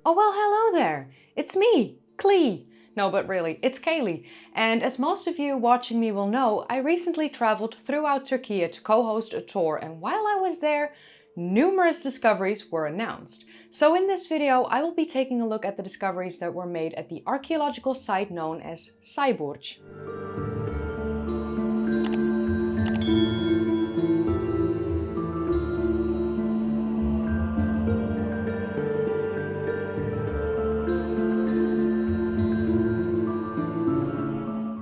Oh well, hello there! It's me, Klee! No, but really, it's Kaylee. And as most of you watching me will know, I recently traveled throughout Turkey to co-host a tour, and while I was there, numerous discoveries were announced. So in this video, I will be taking a look at the discoveries that were made at the archaeological site known as Sayburç.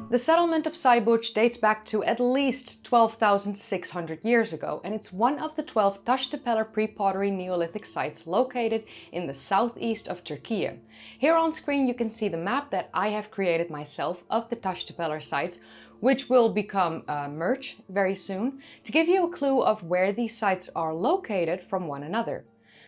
The settlement of Sayburç dates back to at least 12,600 years ago, and it's one of the 12 Taş Tepeler pre-pottery Neolithic sites located in the southeast of Turkey. Here on screen you can see the map that I have created myself of the Taş Tepeler sites, which will become merch very soon, to give you a clue of where these sites are located from one another.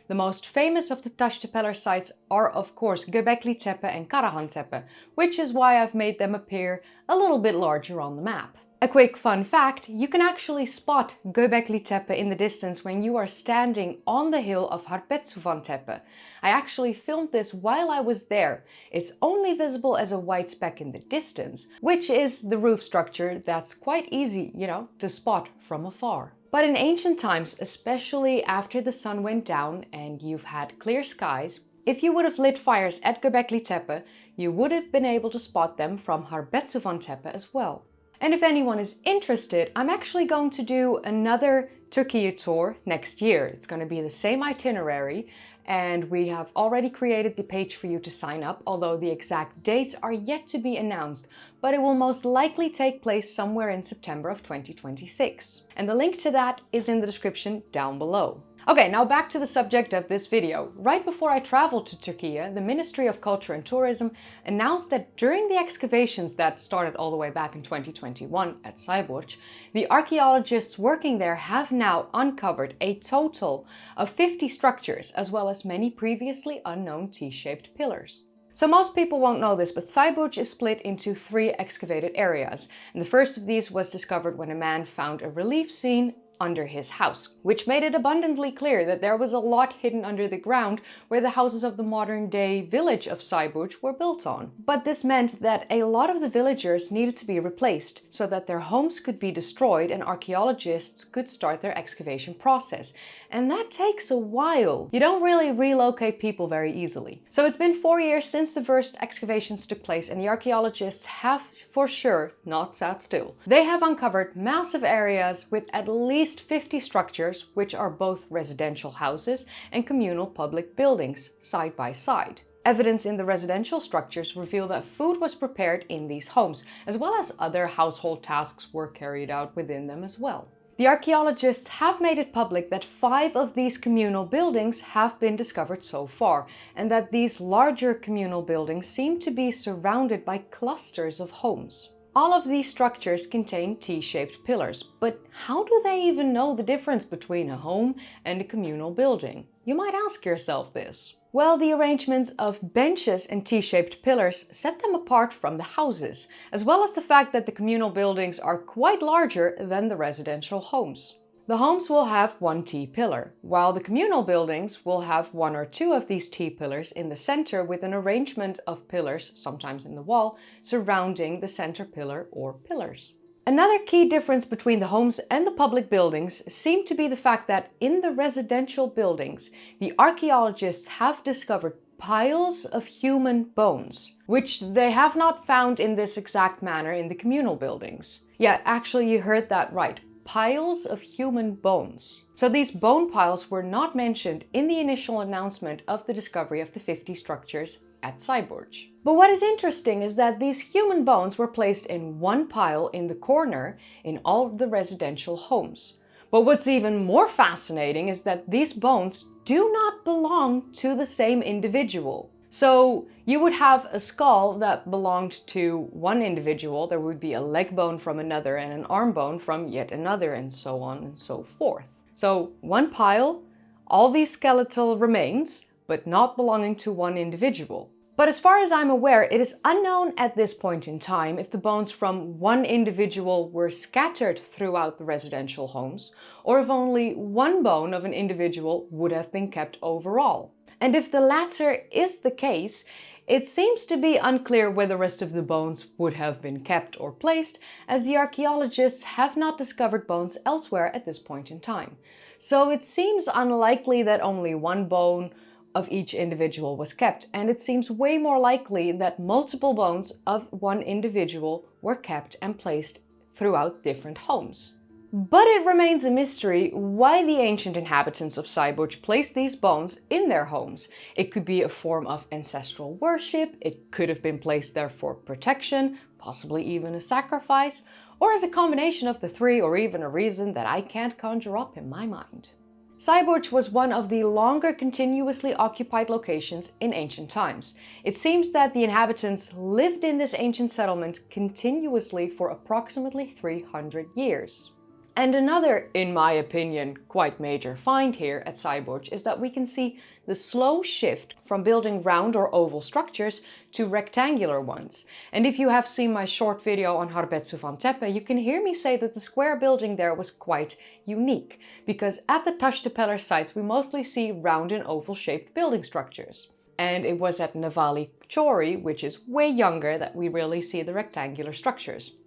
The most famous of the Taş Tepeler sites are of course Göbekli Tepe and Karahan Tepe, which is why I've made them appear a little bit larger on the map. A quick fun fact, you can actually spot Göbekli Tepe in the distance when you are standing on the hill of Harpetsuvan Tepe. I actually filmed this while I was there. It's only visible as a white speck in the distance, which is the roof structure that's quite easy, to spot from afar. But in ancient times, especially after the sun went down and you've had clear skies, if you would have lit fires at Göbekli Tepe, you would have been able to spot them from Harpetsuvan Tepe as well. And if anyone is interested, I'm actually going to do another Turkey tour next year. It's going to be the same itinerary, and we have already created the page for you to sign up, although the exact dates are yet to be announced, but it will most likely take place somewhere in September of 2026. And the link to that is in the description down below. Okay, now back to the subject of this video. Right before I traveled to Turkey, the Ministry of Culture and Tourism announced that during the excavations that started all the way back in 2021 at Sayburç, the archaeologists working there have now uncovered a total of 50 structures, as well as many previously unknown T-shaped pillars. So most people won't know this, but Sayburç is split into 3 excavated areas. And the first of these was discovered when a man found a relief scene under his house, which made it abundantly clear that there was a lot hidden under the ground where the houses of the modern-day village of Sayburç were built on. But this meant that a lot of the villagers needed to be replaced so that their homes could be destroyed and archaeologists could start their excavation process. And that takes a while. You don't really relocate people very easily. So it's been 4 years since the first excavations took place, and the archaeologists have for sure not sat still. They have uncovered massive areas with at least 50 structures, which are both residential houses and communal public buildings side by side. Evidence in the residential structures reveal that food was prepared in these homes, as well as other household tasks were carried out within them as well. The archaeologists have made it public that 5 of these communal buildings have been discovered so far, and that these larger communal buildings seem to be surrounded by clusters of homes. All of these structures contain T-shaped pillars, but how do they even know the difference between a home and a communal building? You might ask yourself this. Well, the arrangements of benches and T-shaped pillars set them apart from the houses, as well as the fact that the communal buildings are quite larger than the residential homes. The homes will have 1 T-pillar, while the communal buildings will have 1 or 2 of these T-pillars in the center, with an arrangement of pillars, sometimes in the wall, surrounding the center pillar or pillars. Another key difference between the homes and the public buildings seemed to be the fact that in the residential buildings, the archaeologists have discovered piles of human bones, which they have not found in this exact manner in the communal buildings. Yeah, actually you heard that right. Piles of human bones. So these bone piles were not mentioned in the initial announcement of the discovery of the 50 structures at Sayburç. But what is interesting is that these human bones were placed in 1 pile in the corner in all of the residential homes. But what's even more fascinating is that these bones do not belong to the same individual. So you would have a skull that belonged to one individual, there would be a leg bone from another and an arm bone from yet another, and so on and so forth. So 1 pile, all these skeletal remains, but not belonging to one individual. But as far as I'm aware, it is unknown at this point in time if the bones from one individual were scattered throughout the residential homes, or if only 1 bone of an individual would have been kept overall. And if the latter is the case, it seems to be unclear where the rest of the bones would have been kept or placed, as the archaeologists have not discovered bones elsewhere at this point in time. So it seems unlikely that only one bone of each individual was kept, and it seems way more likely that multiple bones of one individual were kept and placed throughout different homes. But it remains a mystery why the ancient inhabitants of Sayburç placed these bones in their homes. It could be a form of ancestral worship, it could have been placed there for protection, possibly even a sacrifice, or as a combination of the three, or even a reason that I can't conjure up in my mind. Sayburç was one of the longer continuously occupied locations in ancient times. It seems that the inhabitants lived in this ancient settlement continuously for approximately 300 years. And another, in my opinion, quite major find here at Sayburç is that we can see the slow shift from building round or oval structures to rectangular ones. And if you have seen my short video on Harbezu van Tepe, you can hear me say that the square building there was quite unique, because at the Taş Tepeler sites we mostly see round and oval shaped building structures. And it was at Navali Chori, which is way younger, that we really see the rectangular structures.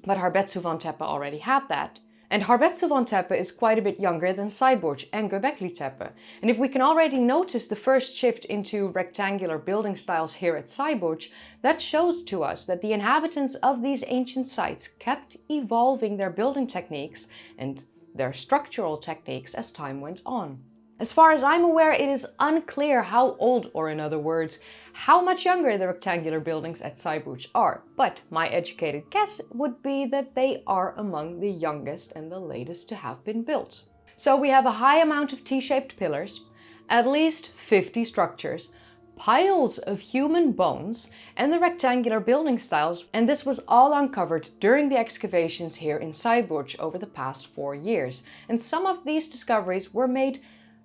But Harbezu van Tepe already had that. And Harbezu van Tepe is quite a bit younger than Sayburç and Göbekli Tepe. And if we can already notice the first shift into rectangular building styles here at Sayburç, that shows to us that the inhabitants of these ancient sites kept evolving their building techniques and their structural techniques as time went on. As far as I'm aware, it is unclear how old, or in other words, how much younger the rectangular buildings at Sayburç are, but my educated guess would be that they are among the youngest and the latest to have been built. So we have a high amount of T-shaped pillars, at least 50 structures, piles of human bones, and the rectangular building styles, and this was all uncovered during the excavations here in Sayburç over the past 4 years. And some of these discoveries were made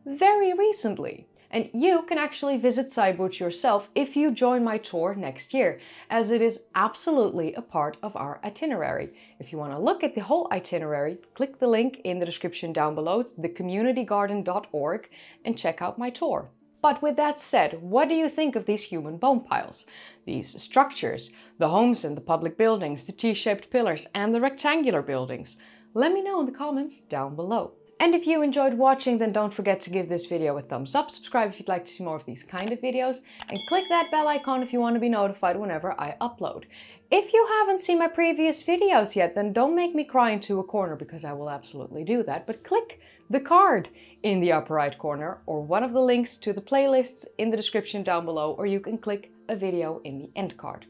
very recently. And you can actually visit Sayburç yourself if you join my tour next year, as it is absolutely a part of our itinerary. If you want to look at the whole itinerary, click the link in the description down below. It's thecommunitygarden.org, and check out my tour. But with that said, what do you think of these human bone piles? These structures, the homes and the public buildings, the T-shaped pillars and the rectangular buildings? Let me know in the comments down below. And if you enjoyed watching, then don't forget to give this video a thumbs up, subscribe if you'd like to see more of these kind of videos, and click that bell icon if you want to be notified whenever I upload. If you haven't seen my previous videos yet, then don't make me cry into a corner, because I will absolutely do that, but click the card in the upper right corner, or one of the links to the playlists in the description down below, or you can click a video in the end card.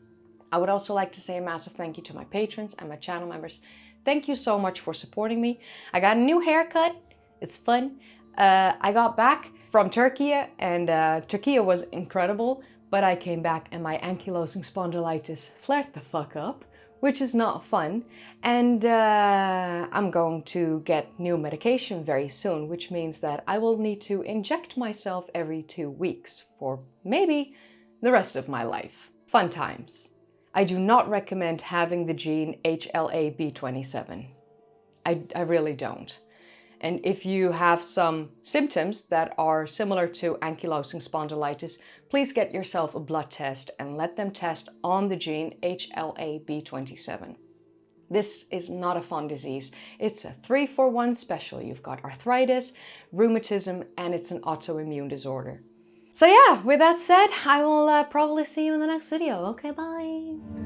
I would also like to say a massive thank you to my patrons and my channel members. Thank you so much for supporting me. I got a new haircut. It's fun. I got back from Turkey, and Turkey was incredible, but I came back and my ankylosing spondylitis flared the fuck up, which is not fun. And I'm going to get new medication very soon, which means that I will need to inject myself every 2 weeks for maybe the rest of my life. Fun times. I do not recommend having the gene HLA-B27. I really don't. And if you have some symptoms that are similar to ankylosing spondylitis, please get yourself a blood test and let them test on the gene HLA-B27. This is not a fun disease. It's a 3-for-1 special. You've got arthritis, rheumatism, and it's an autoimmune disorder. So yeah, with that said, I will probably see you in the next video. Okay, bye!